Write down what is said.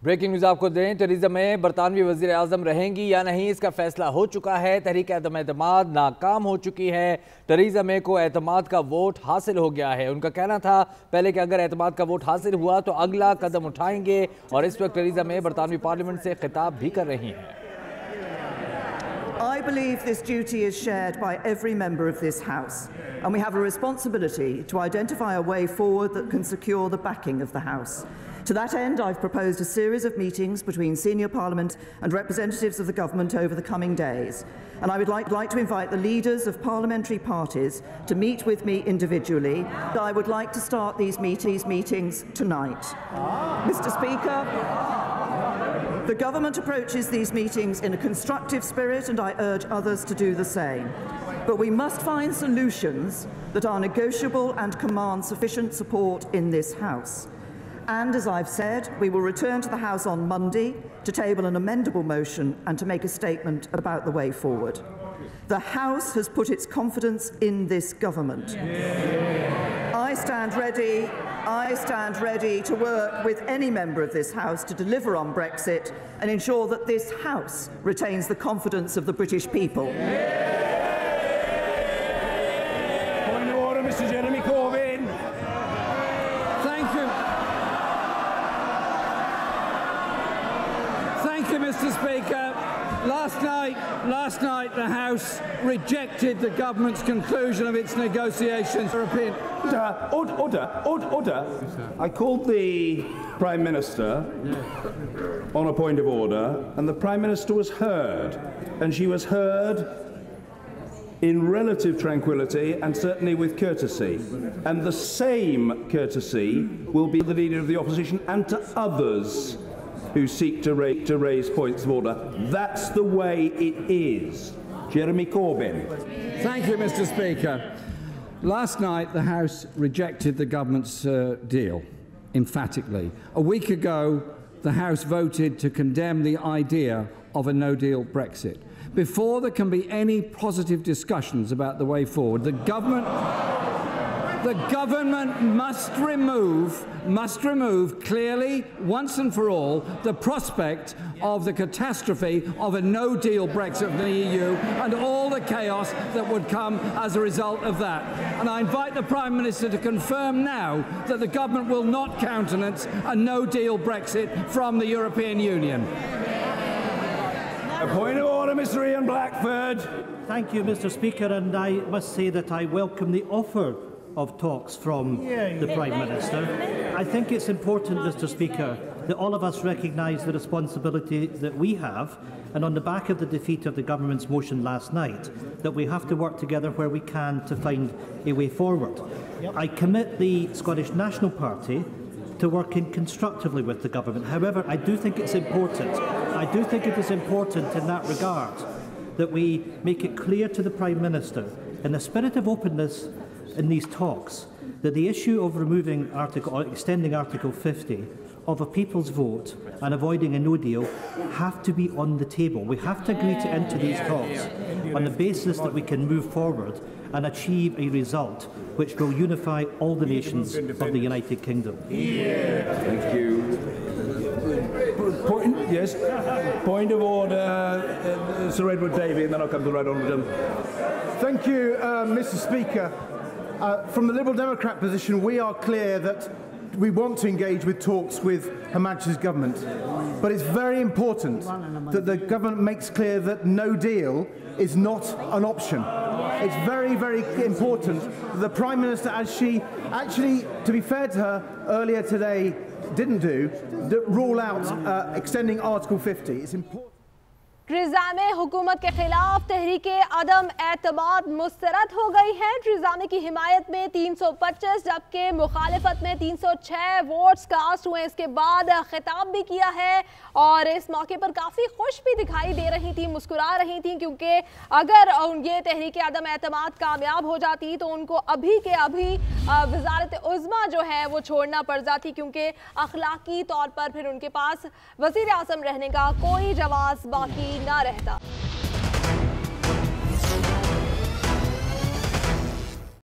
Breaking news आपको दें, Teresa मे बरतानवी वजीर आजम रहेंगी या नहीं, इसका फैसला हो चुका है। तहरीक अदम एतमाद नाकाम हो चुकी है। टेरेसा मे को एतमाद का वोट हासिल हो गया है। उनका कहना था पहले कि अगर एतमाद का वोट हासिल हुआ तो अगला कदम उठाएंगे, और इस वक्त टेरेसा मे बरतानवी पार्लियामेंट से खिताब भी कर रही हैं। I believe this duty is shared by every member of this House, and we have a responsibility to identify a way forward that can secure the backing of the House. To that end, I've proposed a series of meetings between senior Parliament and representatives of the government over the coming days. And I would like to invite the leaders of parliamentary parties to meet with me individually. I would like to start these meetings tonight. Mr. Speaker, the government approaches these meetings in a constructive spirit, and I urge others to do the same. But we must find solutions that are negotiable and command sufficient support in this House. And as I've said, we will return to the House on Monday to table an amendable motion and to make a statement about the way forward. The House has put its confidence in this government. I stand ready to work with any member of this House to deliver on Brexit and ensure that this House retains the confidence of the British people. Point of order, Mr. Jeremy Corbyn. Thank you. Thank you, Mr. Speaker. Last night, the House rejected the government's conclusion of its negotiations. Order. I called the Prime Minister on a point of order, and the Prime Minister was heard, and she was heard in relative tranquility and certainly with courtesy. And the same courtesy will be the Leader of the Opposition and to others who seek to raise points of order. That's the way it is. Jeremy Corbyn. Thank you, Mr. Speaker. Last night, the House rejected the government's deal, emphatically. A week ago, the House voted to condemn the idea of a no-deal Brexit. Before there can be any positive discussions about the way forward, the government must remove clearly, once and for all, the prospect of the catastrophe of a no-deal Brexit from the EU and all the chaos that would come as a result of that. And I invite the Prime Minister to confirm now that the government will not countenance a no-deal Brexit from the European Union. A point of order, Mr. Ian Blackford. Thank you, Mr. Speaker, and I must say that I welcome the offer of talks from the Prime Minister. I think it's important, Mr. Speaker, that all of us recognise the responsibility that we have, and on the back of the defeat of the government's motion last night, that we have to work together where we can to find a way forward. I commit the Scottish National Party to working constructively with the government. However, I do think it's important. I do think it is important in that regard that we make it clear to the Prime Minister, in the spirit of openness in these talks, that the issue of extending Article 50 of a people's vote and avoiding a no deal have to be on the table. We have to agree to enter these talks on the basis that we can move forward and achieve a result which will unify all the nations of the United Kingdom. Thank you. Point of order, Sir Edward Davey, and then I'll come to the right honourable gentleman. Thank you, Mr. Speaker. From the Liberal Democrat position, we are clear that we want to engage with talks with Her Majesty's government, but it's very important that the government makes clear that no deal is not an option. It's very, very important that the Prime Minister, as she actually, to be fair to her, earlier today didn't do, rule out extending Article 50. It's important. Teresa मे हुकूमत के खिलाफ तहरीक अदम एतमाद मुस्तरद हो गई है। Teresa मे की हिमायत में 325 जबकि मुखालिफत में 306 वोट्स कास्ट हुए। इसके बाद खिताब भी किया है और इस मौके पर काफ़ी खुश भी दिखाई दे रही थी, मुस्कुरा रही थी, क्योंकि अगर ये तहरीक अदम एतमाद कामयाब हो जाती तो उनको अभी के अभी वज़ारत उज़्मा जो है वो छोड़ना पड़ जाती, क्योंकि अखलाकी तौर पर फिर उनके पास वज़ीर आज़म रहने का कोई जवाब बाकी ना रहता।